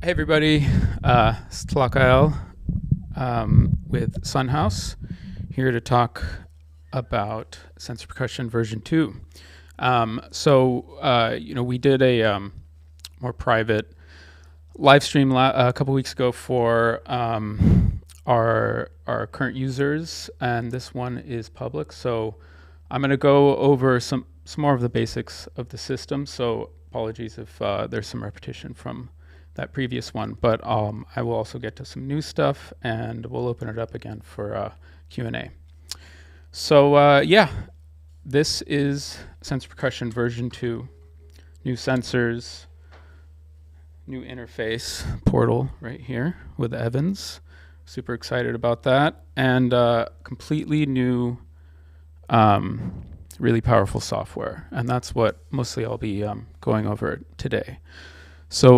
Hey everybody, it's Tlakael with Sunhouse, here to talk about Sensor Percussion version 2. We did a more private live stream a couple weeks ago for our current users, and this one is public. So I'm going to go over some more of the basics of the system. So apologies if there's some repetition from that previous one, but I will also get to some new stuff, and we'll open it up again for Q&A. So this is Sensor Percussion version 2. New sensors, new interface portal right here with Evans. Super excited about that, and completely new, really powerful software, and that's what mostly I'll be going over today. So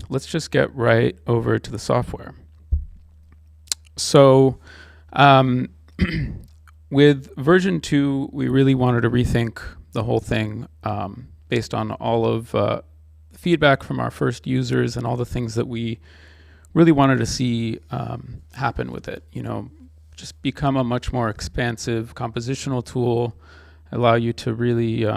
let's just get right over to the software. So with version 2, we really wanted to rethink the whole thing based on all of feedback from our first users and all the things that we really wanted to see happen with it. You know, just become a much more expansive compositional tool, allow you to really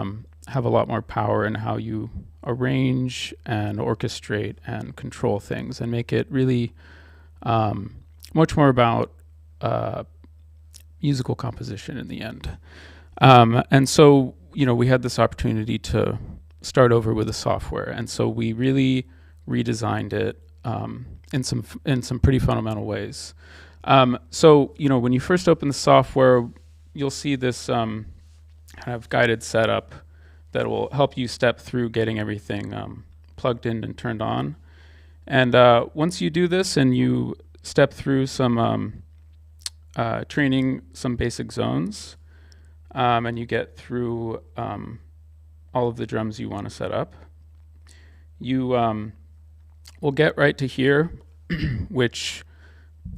have a lot more power in how you arrange and orchestrate and control things, and make it really much more about musical composition in the end. And so, you know, we had this opportunity to start over with the software, and so we really redesigned it in some pretty fundamental ways. So, you know, when you first open the software, you'll see this kind of guided setup that will help you step through getting everything plugged in and turned on. And once you do this and you step through some training, some basic zones, and you get through all of the drums you want to set up, you will get right to here, which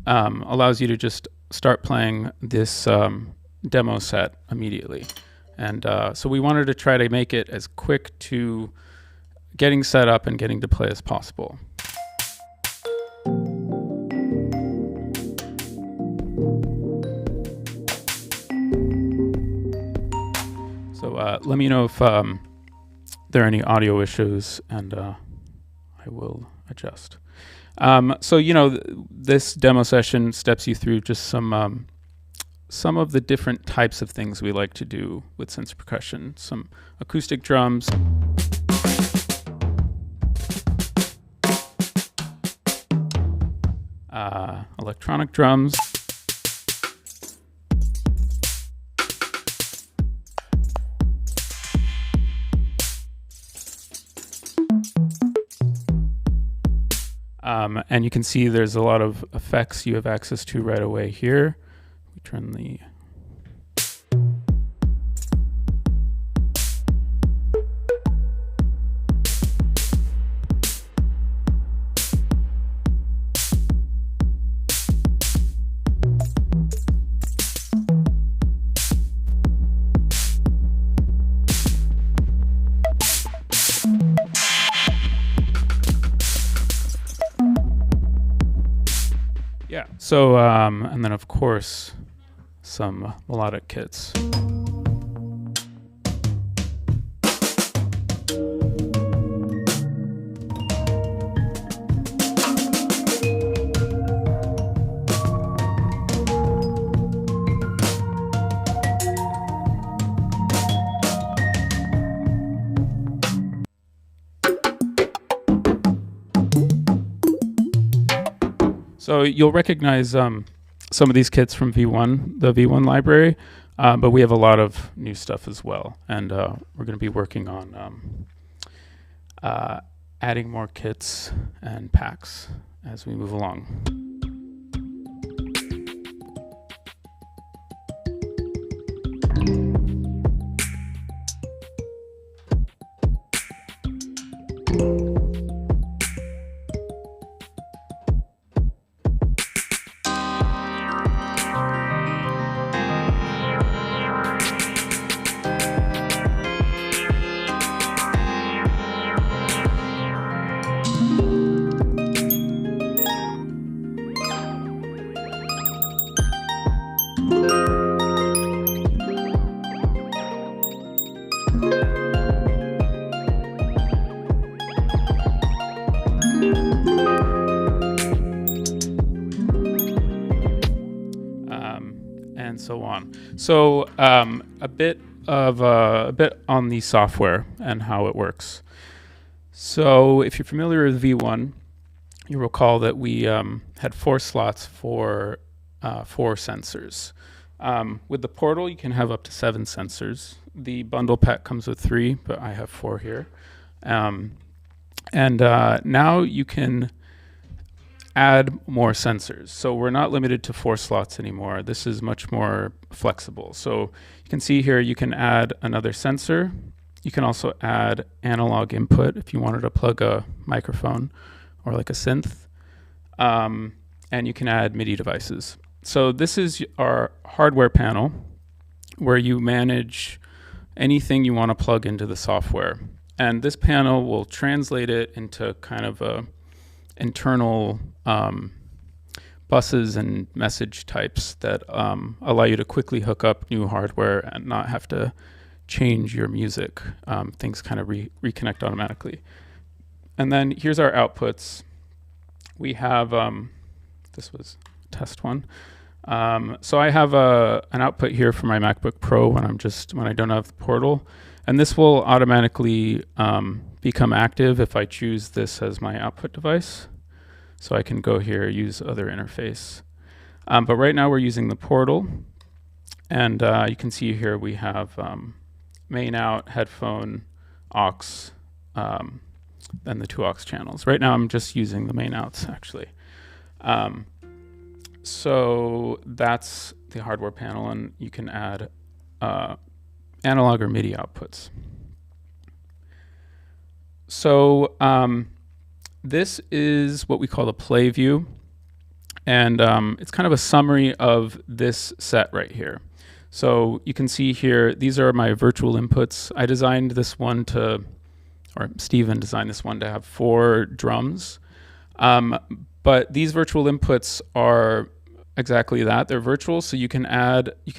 allows you to just start playing this demo set immediately. And so we wanted to try to make it as quick to getting set up and getting to play as possible. So let me know if there are any audio issues, and I will adjust. So, you know, this demo session steps you through just some of the different types of things we like to do with Sensor Percussion. Some acoustic drums, electronic drums, and you can see there's a lot of effects you have access to right away here. We turn the So, and then of course, some melodic kits. So you'll recognize some of these kits from V1, the V1 library, but we have a lot of new stuff as well. And we're going to be working on adding more kits and packs as we move along. so on. So a bit on the software and how it works. So if you're familiar with V1, you recall that we had 4 slots for 4 sensors. With the portal, you can have up to 7 sensors. The bundle pack comes with 3, but I have 4 here. Now you can add more sensors. So we're not limited to 4 slots anymore. This is much more flexible. So you can see here you can add another sensor. You can also add analog input if you wanted to plug a microphone or like a synth. And you can add MIDI devices. So this is our hardware panel where you manage anything you want to plug into the software. And this panel will translate it into kind of a internal buses and message types that allow you to quickly hook up new hardware and not have to change your music. Things kind of reconnect automatically. And then here's our outputs. We have, this was test 1. So I have an output here for my MacBook Pro when I don't have the portal. And this will automatically become active if I choose this as my output device. So I can go here, use other interface. But right now we're using the portal. And you can see here we have main out, headphone, aux, and the 2 aux channels. Right now I'm just using the main outs actually. So that's the hardware panel, and you can add analog or MIDI outputs. So this is what we call the play view, and it's kind of a summary of this set right here. So you can see here, these are my virtual inputs. I designed this one or Steven designed this one to have 4 drums. But these virtual inputs are exactly that. They're virtual, so you can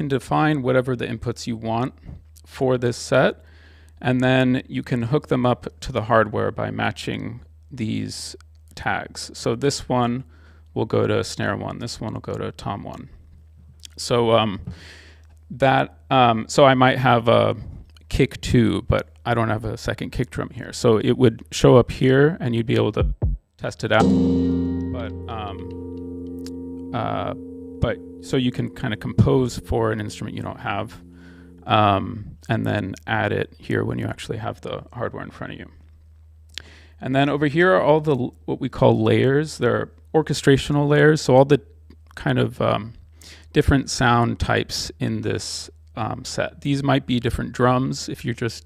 define whatever the inputs you want for this set, and then you can hook them up to the hardware by matching these tags. So this one will go to snare 1, this one will go to tom 1. So so I might have a kick 2, but I don't have a second kick drum here. So it would show up here and you'd be able to test it out. But so you can kind of compose for an instrument you don't have, and then add it here when you actually have the hardware in front of you. And then over here are all the what we call layers. They're orchestrational layers, so all the kind of different sound types in this set. These might be different drums if you're just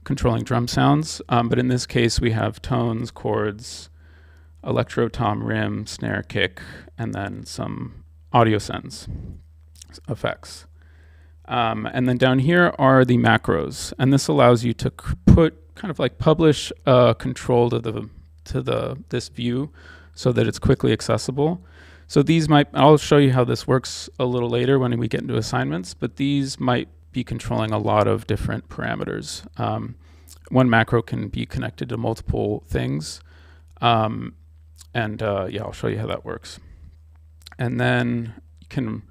controlling drum sounds, but in this case we have tones, chords, electro, tom, rim, snare, kick, and then some audio sends effects. And then down here are the macros, and this allows you to publish control to this view so that it's quickly accessible. So these I'll show you how this works a little later when we get into assignments, but these might be controlling a lot of different parameters. One macro can be connected to multiple things. I'll show you how that works. And then you can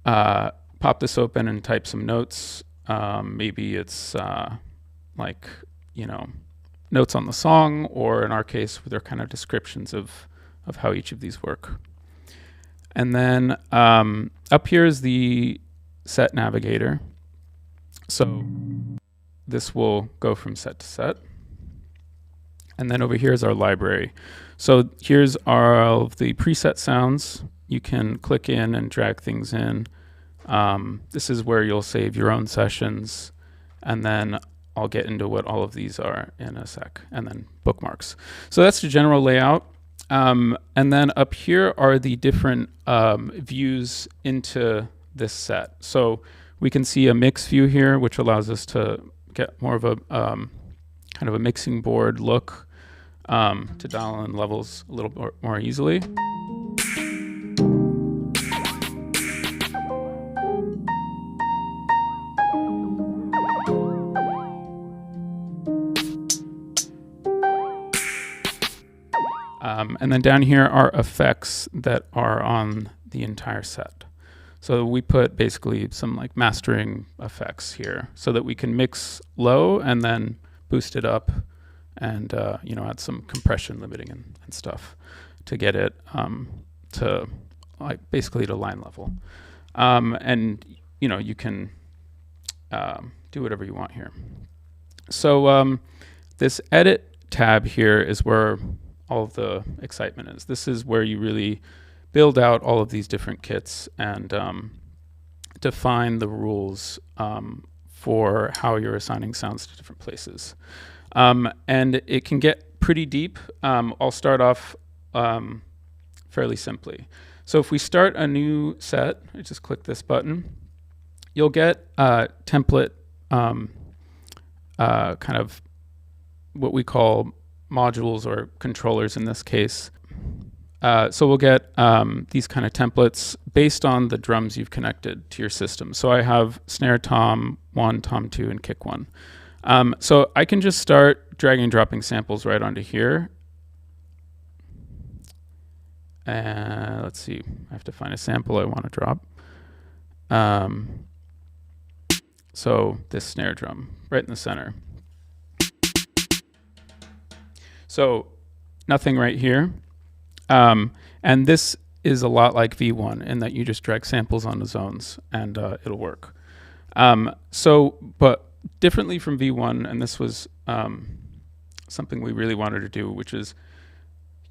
pop this open and type some notes. Maybe it's notes on the song, or in our case, they're kind of descriptions of how each of these work. And then up here is the set navigator. So this will go from set to set. And then over here is our library. So here's all of the preset sounds. You can click in and drag things in. This is where you'll save your own sessions. And then I'll get into what all of these are in a sec. And then bookmarks. So that's the general layout. And then up here are the different views into this set. So we can see a mix view here, which allows us to get more of a kind of a mixing board look, to dial in levels a little more easily. And then down here are effects that are on the entire set. So we put basically some like mastering effects here so that we can mix low and then boost it up and add some compression limiting and stuff to get it to like basically to line level. And you can do whatever you want here. So this edit tab here is where all of the excitement is. This is where you really build out all of these different kits and define the rules for how you're assigning sounds to different places. And it can get pretty deep. I'll start off fairly simply. So if we start a new set, I just click this button, you'll get a template kind of what we call modules or controllers in this case. So we'll get these kind of templates based on the drums you've connected to your system. So I have snare tom 1, tom 2, and kick 1. So I can just start dragging and dropping samples right onto here. And let's see, I have to find a sample I want to drop. So this snare drum right in the center. So nothing right here. And this is a lot like V1 in that you just drag samples onto zones and it'll work. But differently from V1, and this was something we really wanted to do, which is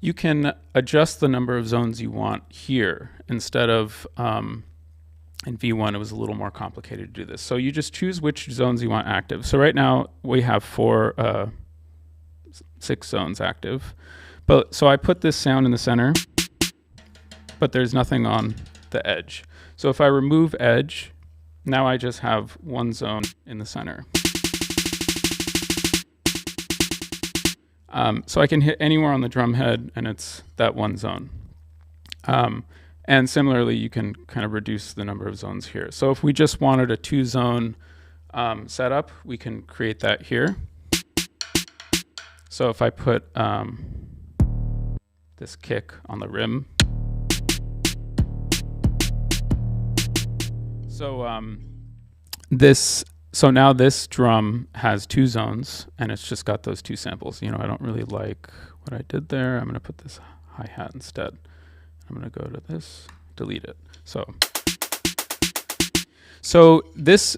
you can adjust the number of zones you want here instead of in V1 it was a little more complicated to do this. So you just choose which zones you want active. So right now we have 6 zones active. So I put this sound in the center, but there's nothing on the edge. So if I remove edge, now I just have one zone in the center. So I can hit anywhere on the drum head and it's that one zone. And similarly, you can kind of reduce the number of zones here. So if we just wanted a 2-zone setup, we can create that here. So if I put this kick on the rim. So now this drum has 2 zones and it's just got those 2 samples. I don't really like what I did there. I'm going to put this hi-hat instead. I'm going to go to this, delete it. So this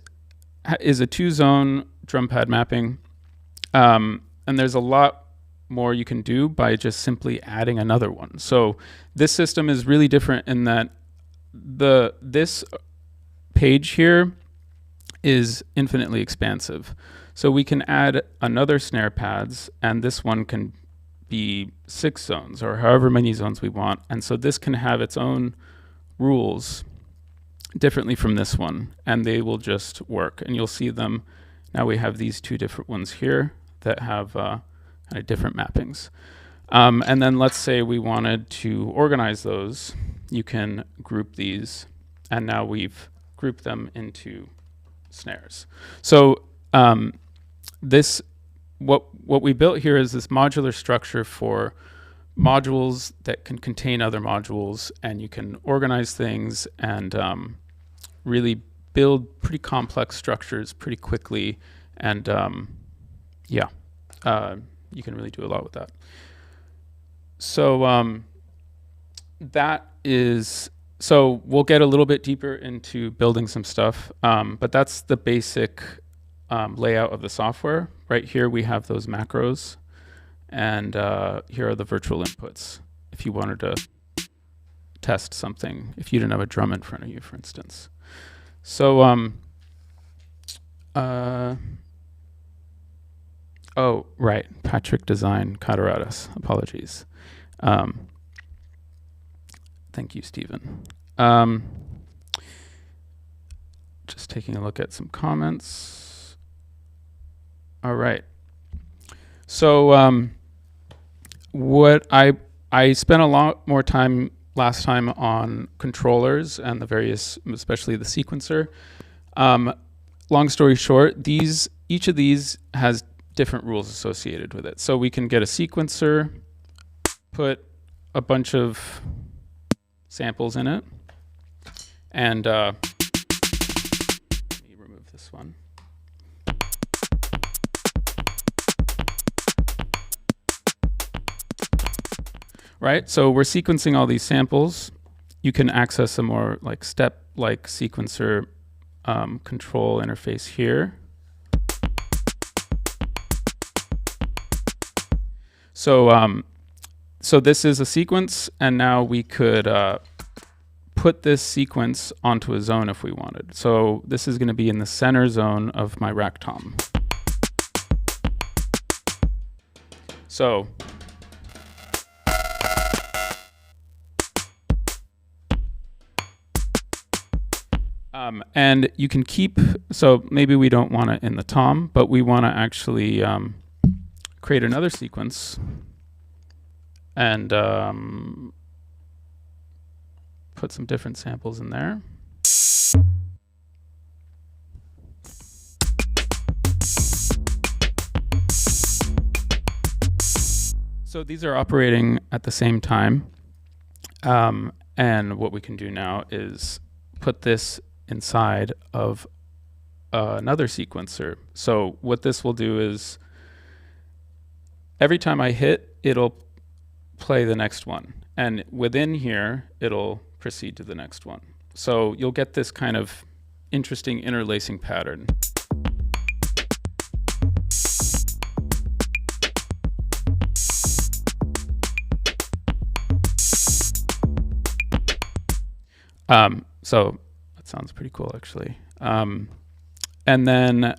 is a 2-zone drum pad mapping. And there's a lot more you can do by just simply adding another one. So this system is really different in that this page here is infinitely expansive. So we can add another snare pads, and this one can be 6 zones or however many zones we want. And so this can have its own rules differently from this one, and they will just work. And you'll see them. Now we have these 2 different ones here that have kind of different mappings. And then let's say we wanted to organize those. You can group these, and now we've grouped them into snares. So what we built here is this modular structure for modules that can contain other modules, and you can organize things and really build pretty complex structures pretty quickly. And you can really do a lot with that. So so we'll get a little bit deeper into building some stuff, but that's the basic layout of the software. Right here we have those macros, and here are the virtual inputs if you wanted to test something, if you didn't have a drum in front of you, for instance. So oh, right, Patrick Design Cataratas, apologies. Thank you, Stephen. Just taking a look at some comments. All right. So what I spent a lot more time last time on controllers and the various, especially the sequencer. Long story short, each of these has different rules associated with it. So we can get a sequencer, put a bunch of samples in it, And let me remove this one. Right, so we're sequencing all these samples. You can access a more like step-like sequencer control interface here. So, so this is a sequence, and now we could put this sequence onto a zone if we wanted. So this is going to be in the center zone of my rack tom. So and you can keep, so maybe we don't want it in the tom, but we want to actually create another sequence and put some different samples in there. So these are operating at the same time. And what we can do now is put this inside of another sequencer. So what this will do is every time I hit, it'll play the next one. And within here, it'll proceed to the next one. So you'll get this kind of interesting interlacing pattern. So that sounds pretty cool, actually. And then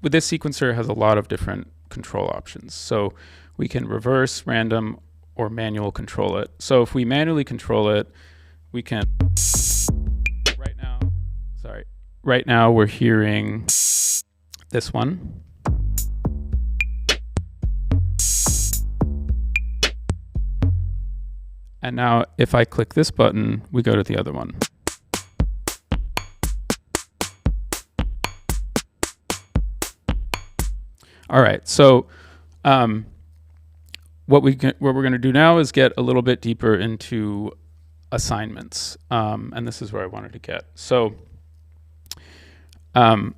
with this sequencer, it has a lot of different control options. So we can reverse, random, or manual control it. So if we manually control it, we can, right now we're hearing this one. And now if I click this button, we go to the other one. All right, so what we're going to do now is get a little bit deeper into assignments, and this is where I wanted to get. So like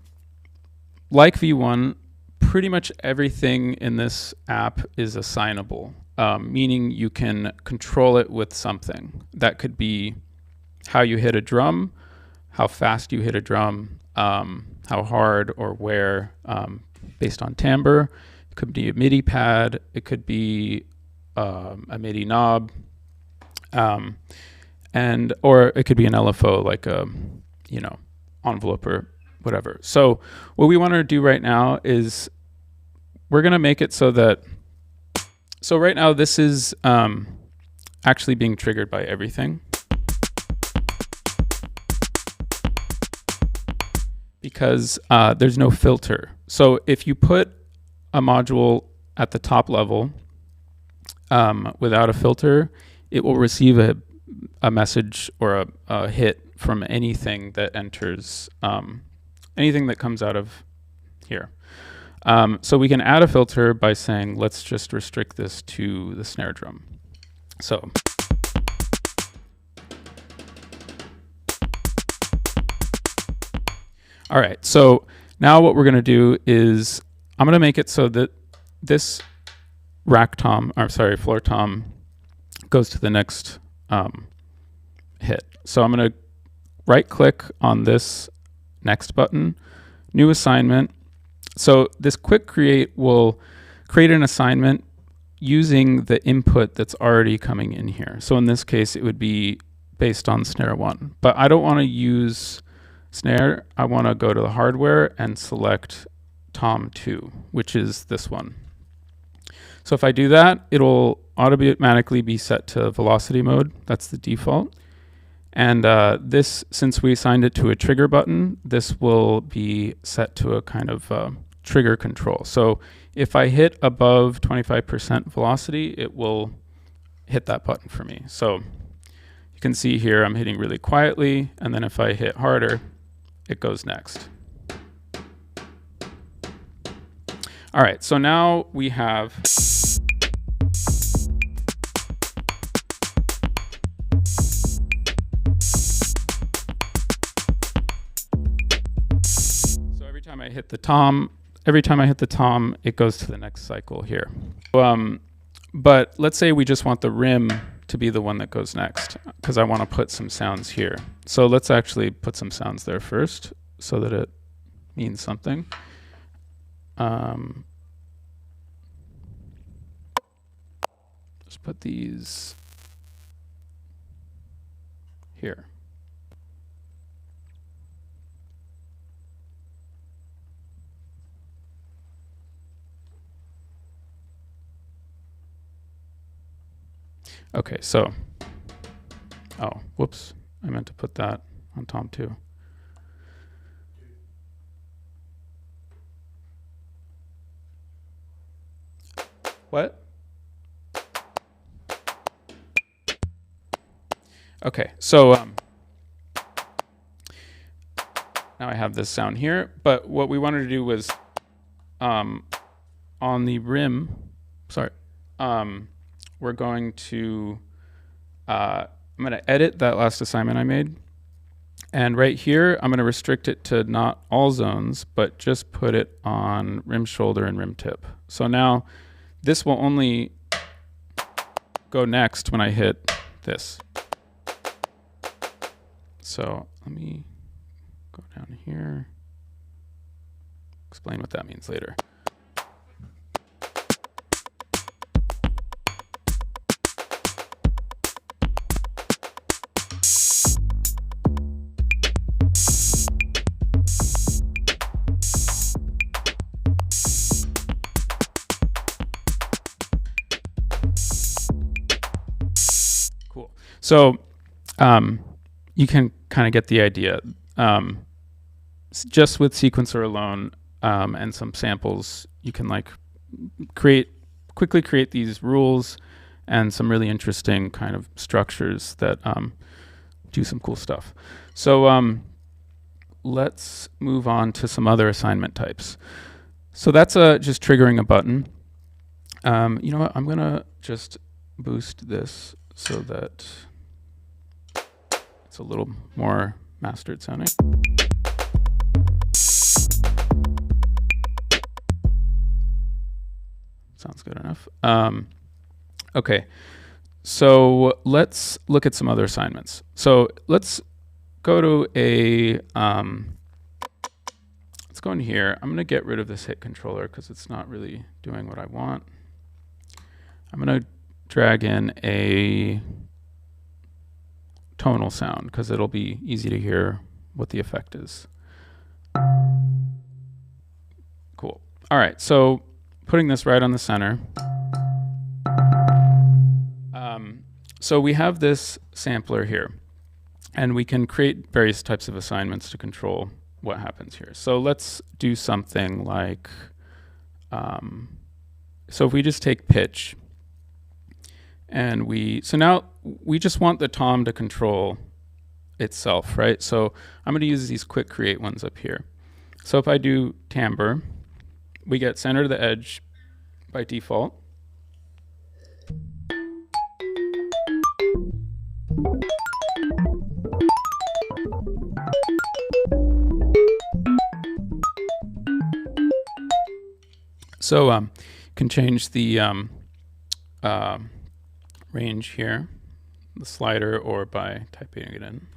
V1, pretty much everything in this app is assignable, meaning you can control it with something. That could be how you hit a drum, how fast you hit a drum, how hard or where, based on timbre. It could be a MIDI pad. It could be a MIDI knob, or it could be an LFO, like a envelope or whatever. So what we want to do right now is we're going to make it so that. So right now this is actually being triggered by everything, because there's no filter. So if you put a module at the top level without a filter, it will receive a message or a hit from anything that enters, anything that comes out of here. So we can add a filter by saying, let's just restrict this to the snare drum. So all right, so now what we're going to do is I'm going to make it so that this floor tom goes to the next hit. So I'm going to right click on this next button, new assignment. So this quick create will create an assignment using the input that's already coming in here. So in this case, it would be based on snare 1. But I don't want to use snare. I want to go to the hardware and select tom 2, which is this one. So if I do that, it'll automatically be set to velocity mode. That's the default. And this, since we assigned it to a trigger button, this will be set to a kind of trigger control. So if I hit above 25% velocity, it will hit that button for me. So you can see here I'm hitting really quietly, and then if I hit harder, it goes next. All right, so now we have hit the tom, every time I hit the tom, it goes to the next cycle here. But let's say we just want the rim to be the one that goes next, because I want to put some sounds here. So let's actually put some sounds there first so that it means something. Just put these here. Okay, so, oh, whoops. I meant to put that on tom too. What? Okay, so now I have this sound here, but what we wanted to do was on the rim, we're going to, I'm going to edit that last assignment I made. And right here, I'm going to restrict it to not all zones, but just put it on rim shoulder and rim tip. So now this will only go next when I hit this. So let me go down here, explain what that means later. Cool. So you can kind of get the idea. Just with sequencer alone and some samples, you can like quickly create these rules and some really interesting kind of structures that do some cool stuff. So let's move on to some other assignment types. So that's just triggering a button. You know what? I'm gonna just boost this so that it's a little more mastered sounding. Sounds good enough. Okay, so let's look at some other assignments. So let's go to a, let's go in here. I'm gonna get rid of this hit controller because it's not really doing what I want. I'm gonna drag in a tonal sound because it'll be easy to hear what the effect is. Cool. All right, so putting this right on the center. So we have this sampler here, and we can create various types of assignments to control what happens here. So let's do something like, so if we just take pitch, and so now we just want the tom to control itself, right? So I'm going to use these quick create ones up here. So if I do timbre, we get center to the edge by default. So can change the range here, the slider, or by typing it in.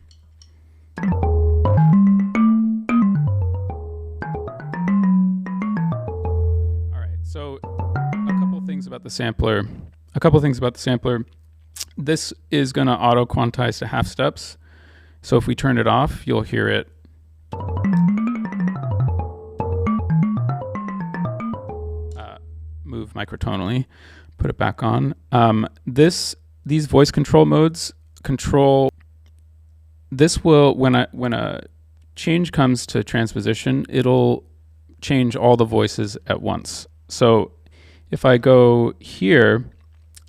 All right, so a couple things about the sampler. This is going to auto quantize to half steps. So if we turn it off, you'll hear it move microtonally. Put it back on. These voice control modes control. This will, when a change comes to transposition, it'll change all the voices at once. So if I go here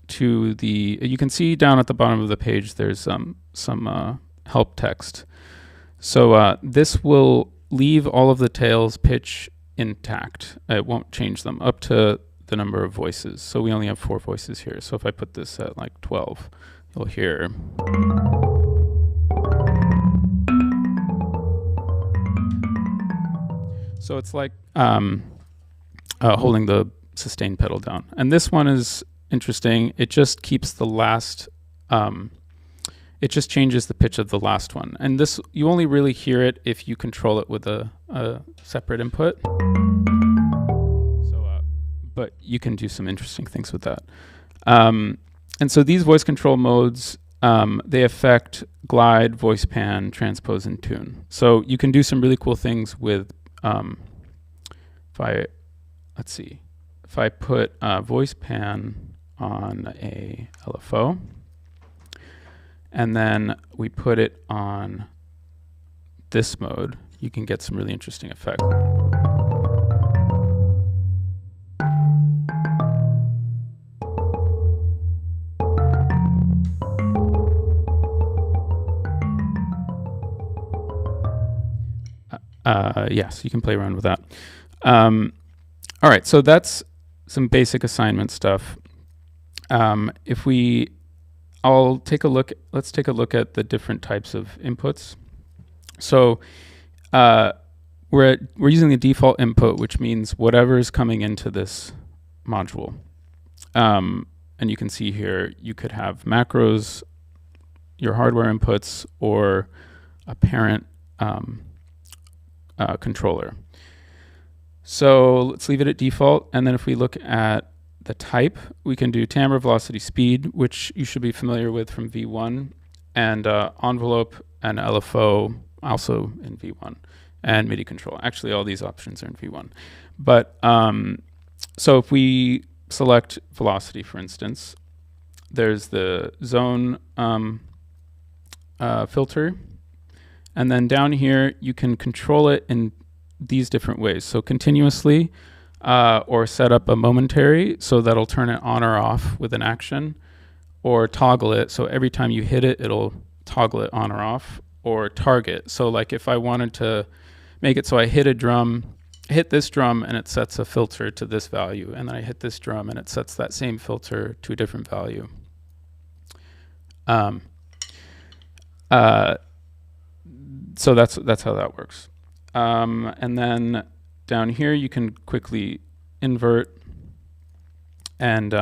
to you can see down at the bottom of the page, there's some help text. So this will leave all of the tails pitch intact. It won't change them up to the number of voices. So we only have 4 voices here. So if I put this at like 12, you'll hear. So it's like holding the sustain pedal down. And this one is interesting. It just keeps the last, it just changes the pitch of the last one. And this, you only really hear it if you control it with a separate input. So, but you can do some interesting things with that. And so these voice control modes, they affect glide, voice pan, transpose, and tune. So you can do some really cool things with, let's see, if I put voice pan on a LFO, and then we put it on this mode, you can get some really interesting effects. Yes, you can play around with that. All right, so that's some basic assignment stuff. I'll take a look. Let's take a look at the different types of inputs. So we're using the default input, which means whatever is coming into this module. And you can see here, you could have macros, your hardware inputs, or a parent controller. So let's leave it at default. And then if we look at the type, we can do timbre, velocity, speed, which you should be familiar with from V1, and envelope and LFO also in V1, and MIDI control. Actually, all these options are in V1. But so if we select velocity, for instance, there's the zone filter. And then down here, you can control it in these different ways. So continuously, or set up a momentary, so that'll turn it on or off with an action, or toggle it, so every time you hit it, it'll toggle it on or off, or target. So like if I wanted to make it so I hit a drum, hit this drum and it sets a filter to this value, and then I hit this drum and it sets that same filter to a different value. So that's how that works. And then down here, you can quickly invert, and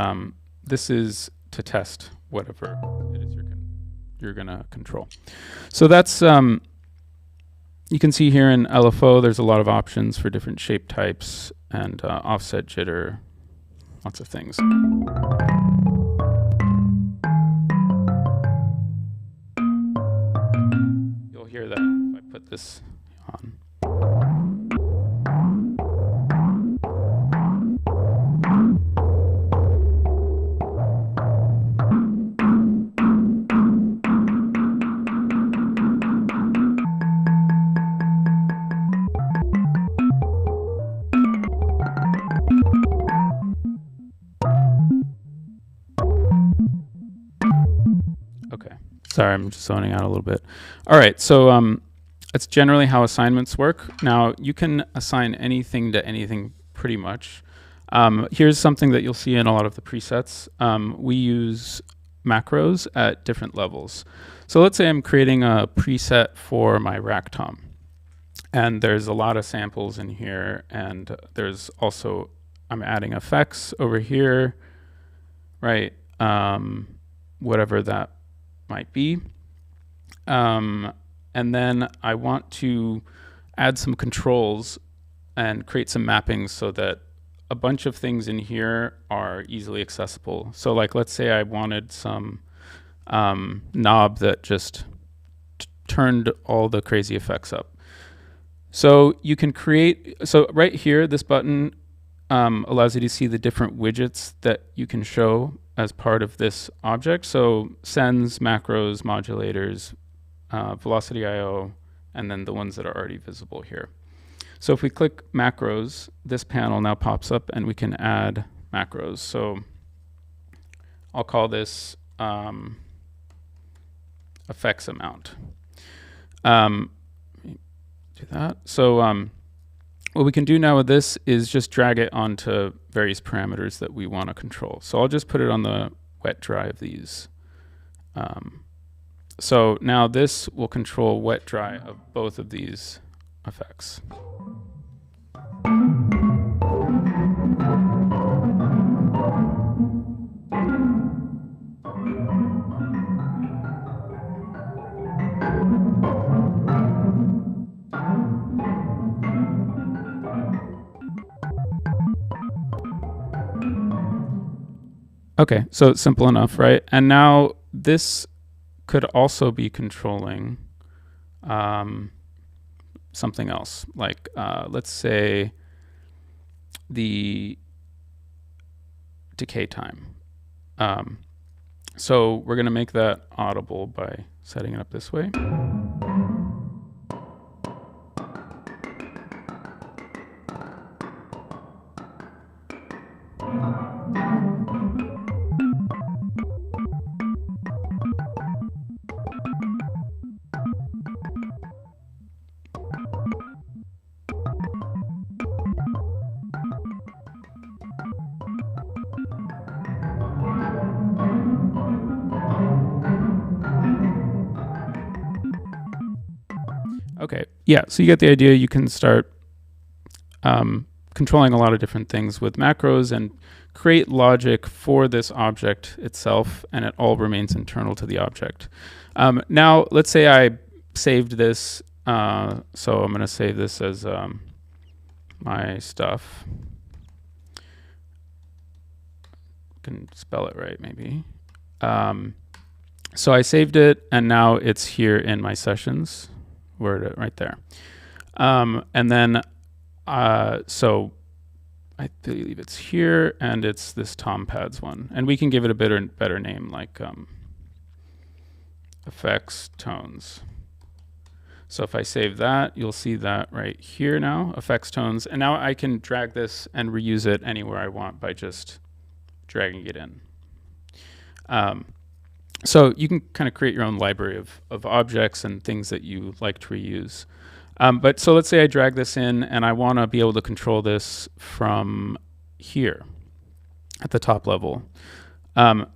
this is to test whatever it is you're gonna control. So that's, you can see here in LFO, there's a lot of options for different shape types and offset, jitter, lots of things. You'll hear that if I put this on. Sorry, I'm just zoning out a little bit. All right, so that's generally how assignments work. Now, you can assign anything to anything pretty much. Here's something that you'll see in a lot of the presets. We use macros at different levels. So let's say I'm creating a preset for my rack tom. And there's a lot of samples in here, and there's also, I'm adding effects over here, right? Whatever that might be. And then I want to add some controls and create some mappings so that a bunch of things in here are easily accessible. So like, let's say I wanted some knob that just turned all the crazy effects up. So you can create, so right here, this button allows you to see the different widgets that you can show as part of this object. So sends, macros, modulators, velocity IO, and then the ones that are already visible here. So if we click macros, this panel now pops up and we can add macros. So I'll call this effects amount. Do that. So what we can do now with this is just drag it onto various parameters that we want to control. So I'll just put it on the wet dry of these. So now this will control wet dry of both of these effects. Okay, so it's simple enough, right? And now this could also be controlling something else, like let's say the decay time. So we're going to make that audible by setting it up this way. Okay, yeah, so you get the idea. You can start controlling a lot of different things with macros and create logic for this object itself, and it all remains internal to the object. Now, let's say I saved this, so I'm going to save this as my stuff. Can spell it right, maybe. So I saved it, and now it's here in my sessions. Word right there. And then, so I believe it's here, and it's this Tom Pads one. And we can give it a better name, like effects tones. So if I save that, you'll see that right here now, effects tones. And now I can drag this and reuse it anywhere I want by just dragging it in. So you can kind of create your own library of objects and things that you like to reuse. But so let's say I drag this in and I want to be able to control this from here at the top level. Well,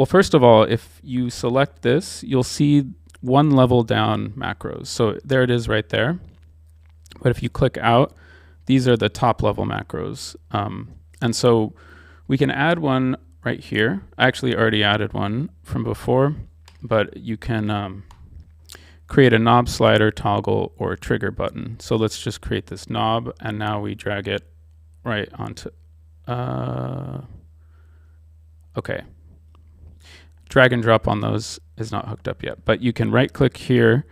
first of all, if you select this, you'll see one level down macros. So there it is right there. But if you click out, these are the top level macros. And so we can add one right here. I actually already added one from before, but you can create a knob slider, toggle, or trigger button. So let's just create this knob, and now we drag it right onto, okay. Drag and drop on those is not hooked up yet, but you can right click here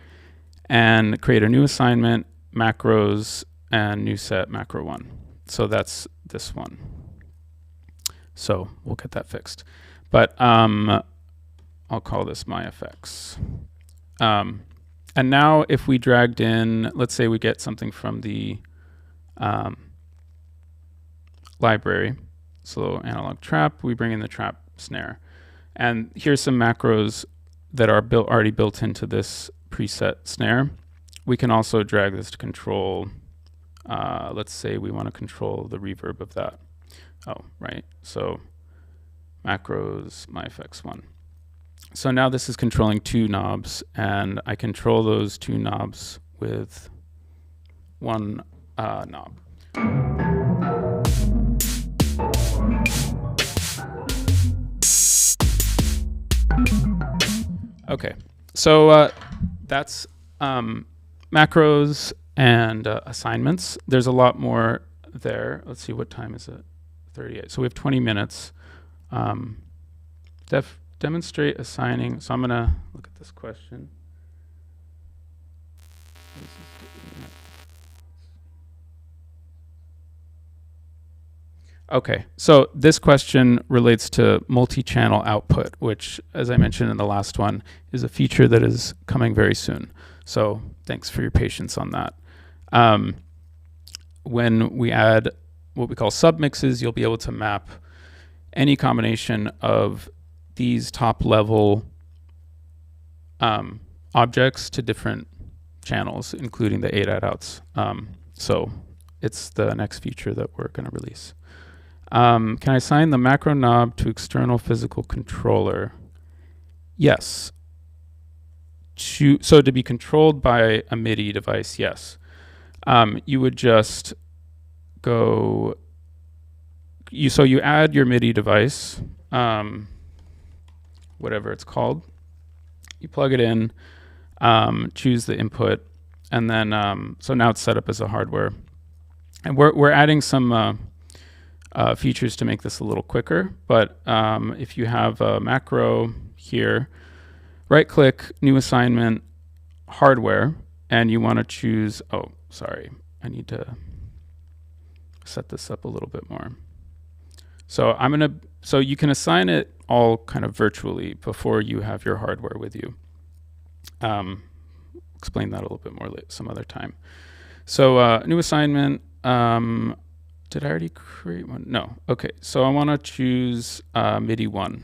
and create a new assignment, macros, and new set macro one. So that's this one. So we'll get that fixed. But I'll call this my effects. And now if we dragged in, let's say we get something from the library. So analog trap, we bring in the trap snare. And here's some macros that are already built into this preset snare. We can also drag this to control, let's say we want to control the reverb of that. Oh, right. So macros, my effects one. So now this is controlling two knobs, and I control those two knobs with one knob. Okay, so that's macros and assignments. There's a lot more there. Let's see, what time is it? 38. So we have 20 minutes. Demonstrate assigning. So I'm going to look at this question. Okay, so this question relates to multi-channel output, which, as I mentioned in the last one, is a feature that is coming very soon. So thanks for your patience on that. When we add what we call submixes, you'll be able to map any combination of these top-level objects to different channels, including the 8 outs. So it's the next feature that we're going to release. Can I assign the macro knob to external physical controller? Yes. So to be controlled by a MIDI device, yes. You would just go, so you add your MIDI device, whatever it's called. You plug it in, choose the input, and then, so now it's set up as a hardware. And we're adding some features to make this a little quicker. But if you have a macro here, right-click, new assignment, hardware, and you want to choose, oh, sorry, I need to set this up a little bit more. So so you can assign it all kind of virtually before you have your hardware with you. Explain that a little bit more some other time. So new assignment, did I already create one? No, okay, so I want to choose MIDI 1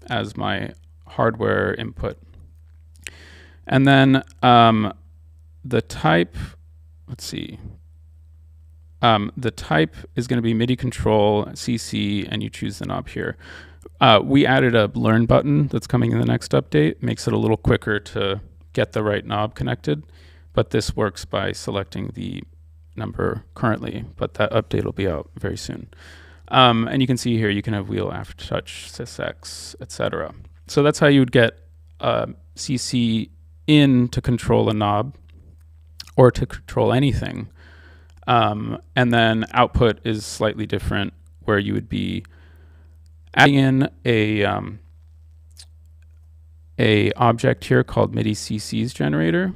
as my hardware input. And then the type, let's see, the type is going to be MIDI control, CC, and you choose the knob here. We added a learn button that's coming in the next update. Makes it a little quicker to get the right knob connected, but this works by selecting the number currently, but that update will be out very soon. And you can see here you can have wheel, aftertouch, sysx, etc. So that's how you would get CC in to control a knob or to control anything. And then output is slightly different, where you would be adding in a object here called MIDI CCs generator.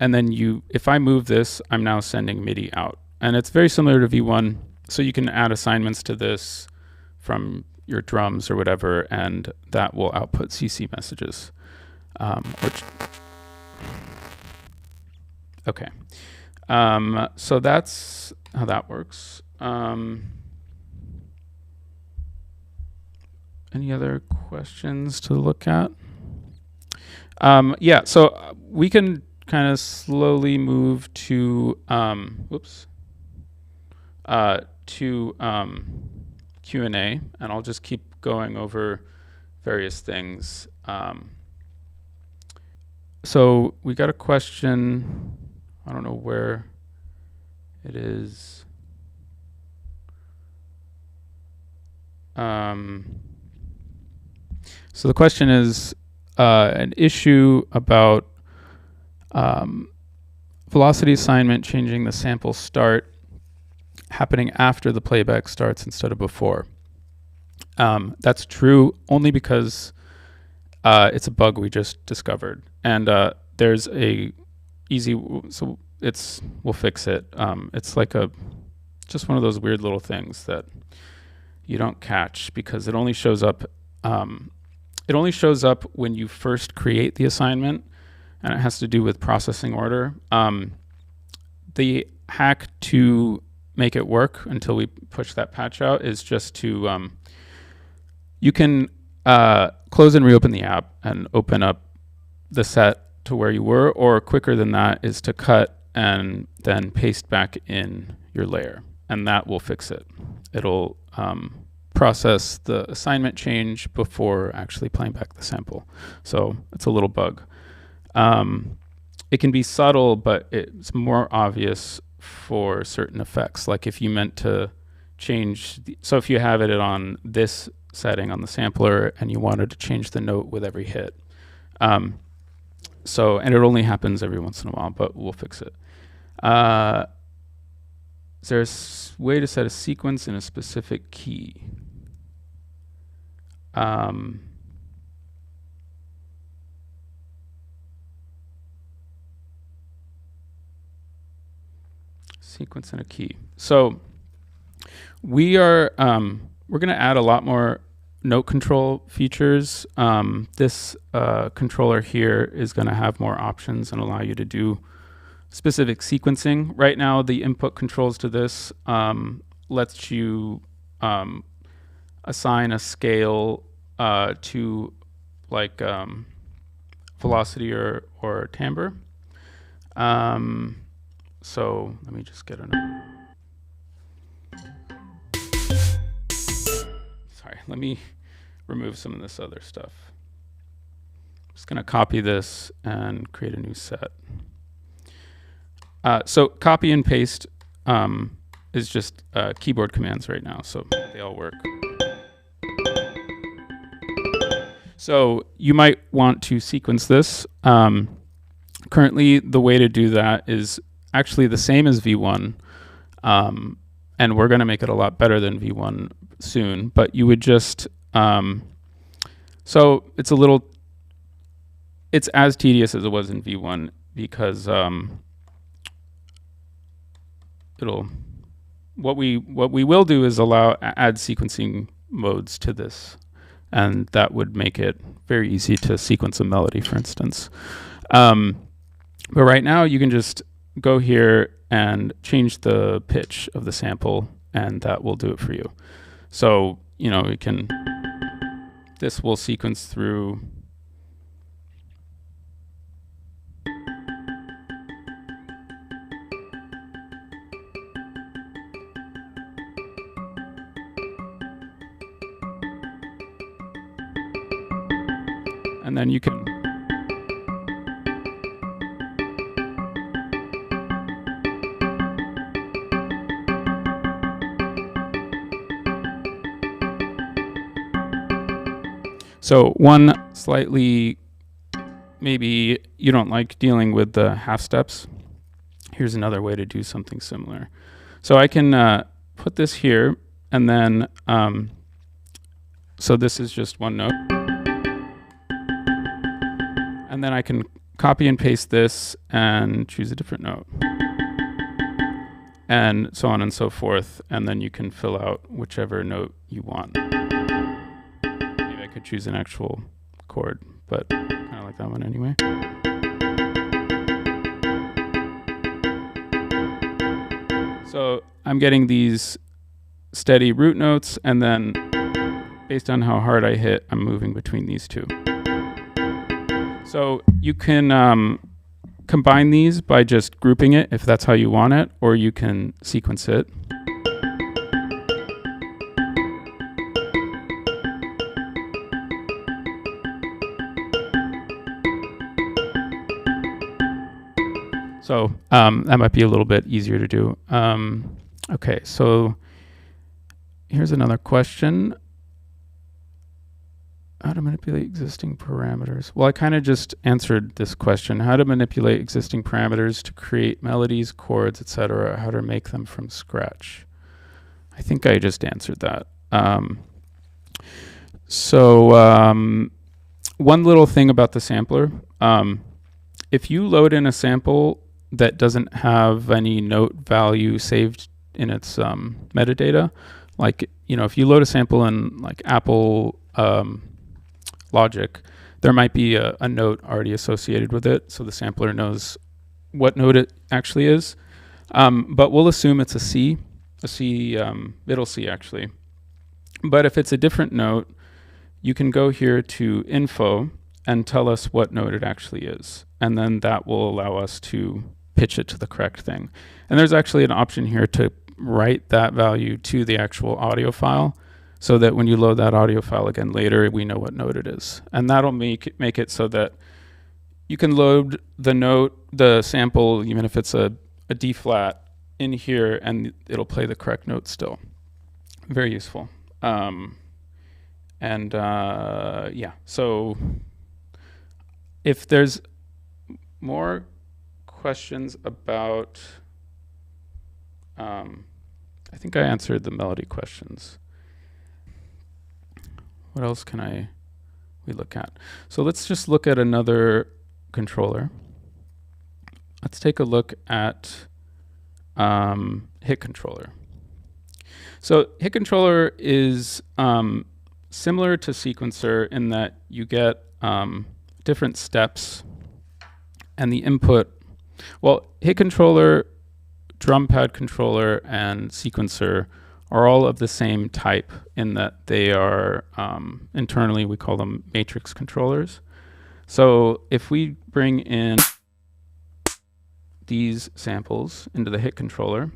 And then if I move this, I'm now sending MIDI out. And it's very similar to V1. So you can add assignments to this from your drums or whatever, and that will output CC messages. Okay. So that's how that works. Any other questions to look at? Yeah, so we can kind of slowly move to Q&A, and I'll just keep going over various things. So we got a question. I don't know where it is. So the question is an issue about velocity assignment changing the sample start happening after the playback starts instead of before. That's true only because it's a bug we just discovered, and there's a easy, so we'll fix it. It's like just one of those weird little things that you don't catch because it only shows up when you first create the assignment, and it has to do with processing order. The hack to make it work until we push that patch out is just to, you can close and reopen the app and open up the set to where you were, or quicker than that is to cut and then paste back in your layer, and that will fix it. It'll process the assignment change before actually playing back the sample. So it's a little bug. It can be subtle, but it's more obvious for certain effects. Like if you meant to change, so if you have it on this setting on the sampler and you wanted to change the note with every hit. And it only happens every once in a while, but we'll fix it. Is there a way to set a sequence in a specific key? Sequence in a key. So we're going to add a lot more note control features. This controller here is going to have more options and allow you to do specific sequencing. Right now, the input controls to this lets you assign a scale to like velocity or timbre. So let me just get another. Sorry, let me remove some of this other stuff. I'm just going to copy this and create a new set. So copy and paste is just keyboard commands right now, so they all work. So you might want to sequence this. Currently, the way to do that is actually the same as V1, and and we're going to make it a lot better than V1 soon, but you would just, so it's as tedious as it was in V1 because what we will do is add sequencing modes to this, and that would make it very easy to sequence a melody, for instance. But right now you can just go here and change the pitch of the sample, and that will do it for you. So, this will sequence through. And then you can So one slightly, maybe you don't like dealing with the half steps. Here's another way to do something similar. So I can put this here, and then, so this is just one note. And then I can copy and paste this and choose a different note. And so on and so forth. And then you can fill out whichever note you want. Maybe I could choose an actual chord, but I kind of like that one anyway. So I'm getting these steady root notes, and then based on how hard I hit, I'm moving between these two. So you can combine these by just grouping it if that's how you want it, or you can sequence it. So that might be a little bit easier to do. Okay, so here's another question. How to manipulate existing parameters? Well, I kind of just answered this question. How to manipulate existing parameters to create melodies, chords, etc. How to make them from scratch. I think I just answered that. One little thing about the sampler. If you load in a sample that doesn't have any note value saved in its metadata, like, if you load a sample in like Apple Logic, there might be a note already associated with it, so the sampler knows what note it actually is. But we'll assume it's a C, middle C actually. But if it's a different note, you can go here to Info and tell us what note it actually is. And then that will allow us to pitch it to the correct thing. And there's actually an option here to write that value to the actual audio file, so that when you load that audio file again later, we know what note it is. And that'll make it so that you can load the sample, even if it's a D flat, in here, and it'll play the correct note still. Very useful. Yeah, so if there's more questions about, I think I answered the melody questions. What else can we look at? So let's just look at another controller. Let's take a look at hit controller. So hit controller is similar to sequencer in that you get different steps, and the input, well, hit controller, drum pad controller, and sequencer are all of the same type in that they are, internally we call them matrix controllers. So if we bring in these samples into the hit controller,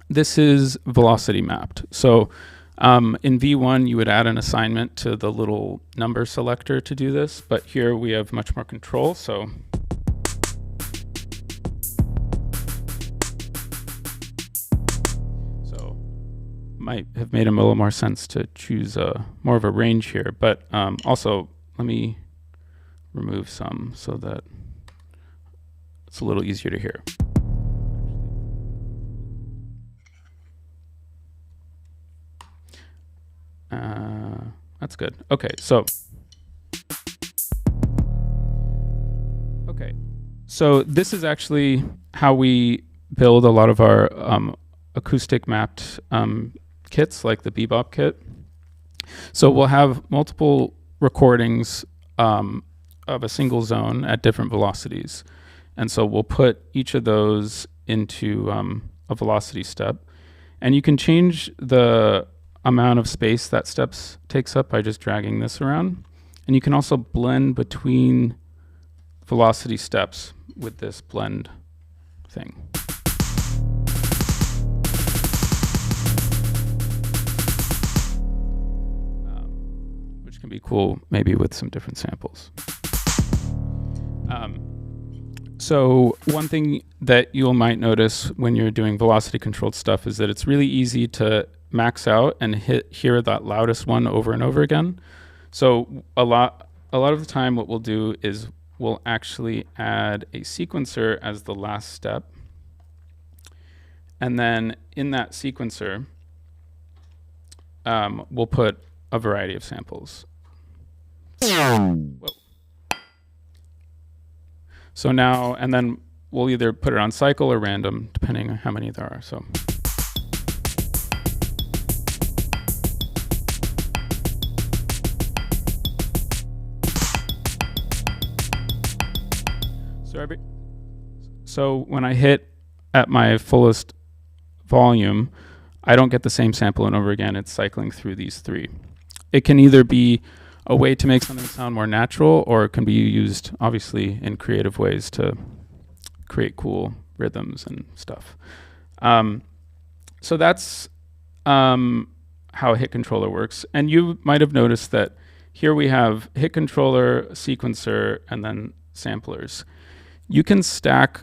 this is velocity mapped. So in V1 you would add an assignment to the little number selector to do this, but here we have much more control. So might have made a little more sense to choose more of a range here, but also let me remove some so that it's a little easier to hear. That's good. Okay, so this is actually how we build a lot of our acoustic mapped kits, like the Bebop kit. So we'll have multiple recordings of a single zone at different velocities. And so we'll put each of those into a velocity step. And you can change the amount of space that steps takes up by just dragging this around. And you can also blend between velocity steps with this blend thing. Which can be cool, maybe with some different samples. So one thing that you might notice when you're doing velocity controlled stuff is that it's really easy to max out and hear that loudest one over and over again. So a lot of the time what we'll do is we'll actually add a sequencer as the last step. And then in that sequencer, we'll put a variety of samples. Whoa. So now, and then we'll either put it on cycle or random, depending on how many there are. So. So when I hit at my fullest volume, I don't get the same sample and over again. It's cycling through these three. It can either be a way to make something sound more natural, or it can be used, obviously, in creative ways to create cool rhythms and stuff. So that's how a hit controller works. And you might have noticed that here we have hit controller, sequencer, and then samplers. You can stack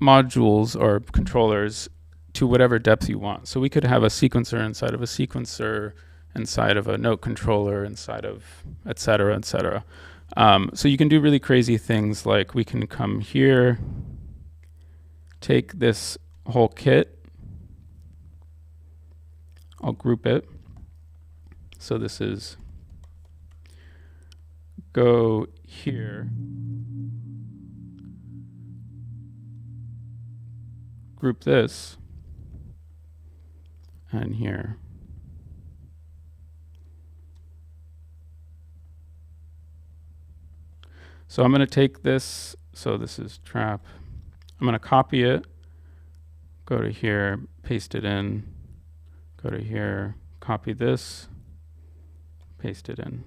modules or controllers to whatever depth you want. So we could have a sequencer inside of a sequencer, inside of a note controller, inside of et cetera, et cetera. So you can do really crazy things, like we can come here, take this whole kit, I'll group it. So this is go here, group this, and here. So I'm going to take this, so this is trap. I'm going to copy it, go to here, paste it in, go to here, copy this, paste it in.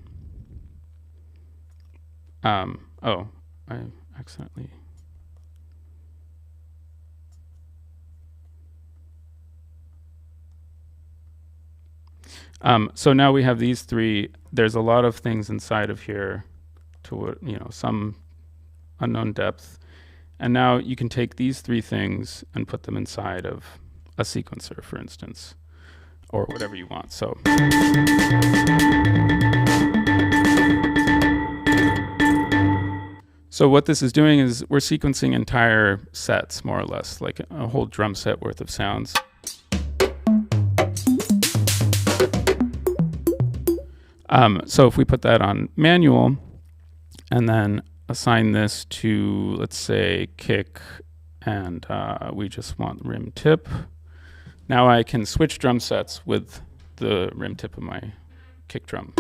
Oh, I accidentally. So now we have these three. There's a lot of things inside of here to, some unknown depth. And now you can take these three things and put them inside of a sequencer, for instance, or whatever you want. So. So what this is doing is we're sequencing entire sets, more or less, like a whole drum set worth of sounds. So if we put that on manual and then assign this to, let's say, kick, and we just want rim tip. Now I can switch drum sets with the rim tip of my kick drum.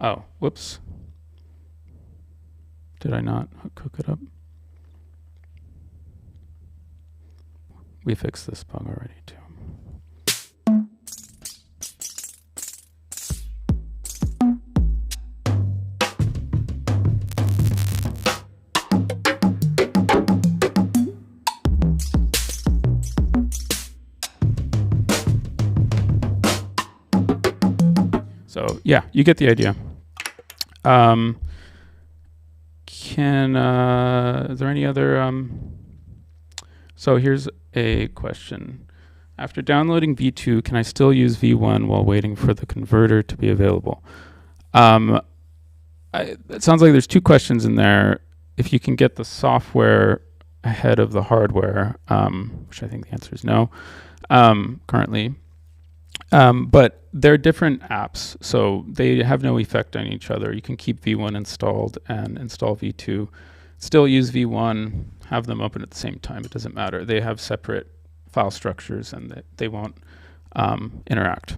Oh, whoops. Did I not cook it up? We fixed this bug already too. So yeah, you get the idea. Is there any other? So here's a question. After downloading V2, can I still use V1 while waiting for the converter to be available? It sounds like there's two questions in there. If you can get the software ahead of the hardware, which I think the answer is no, currently. But they're different apps, so they have no effect on each other. You can keep V1 installed and install V2, still use V1, have them open at the same time. It doesn't matter. They have separate file structures and they won't interact.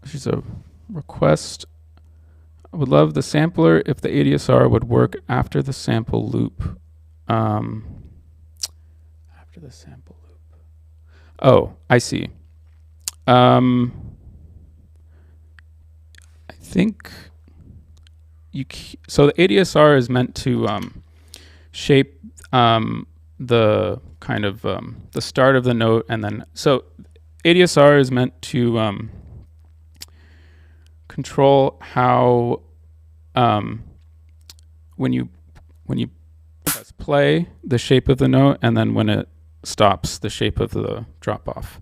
She's a request. I would love the sampler if the ADSR would work after the sample loop. After the sample loop. Oh, I see. I think so the ADSR is meant to shape the kind of the start of the note, and then so ADSR is meant to control how when you press play, the shape of the note, and then when it stops, the shape of the drop off.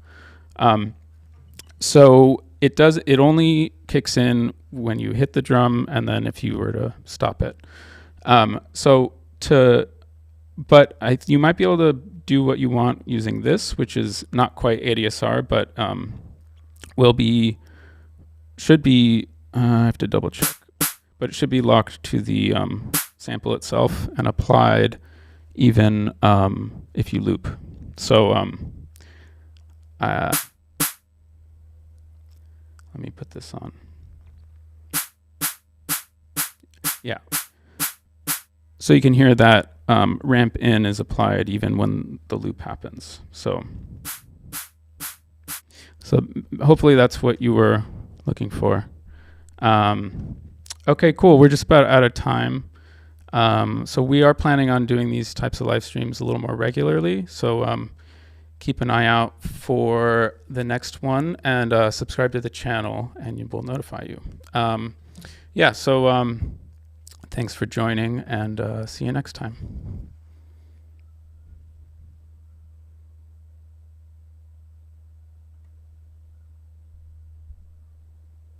So it only kicks in when you hit the drum, and then if you were to stop it. You might be able to do what you want using this, which is not quite ADSR, but should be, I have to double check, but it should be locked to the sample itself and applied even if you loop. So let me put this on. Yeah. So you can hear that ramp in is applied even when the loop happens. So hopefully that's what you were looking for. Okay, cool. We're just about out of time. So we are planning on doing these types of live streams a little more regularly. So keep an eye out for the next one, and subscribe to the channel and it will notify you. Thanks for joining, and see you next time.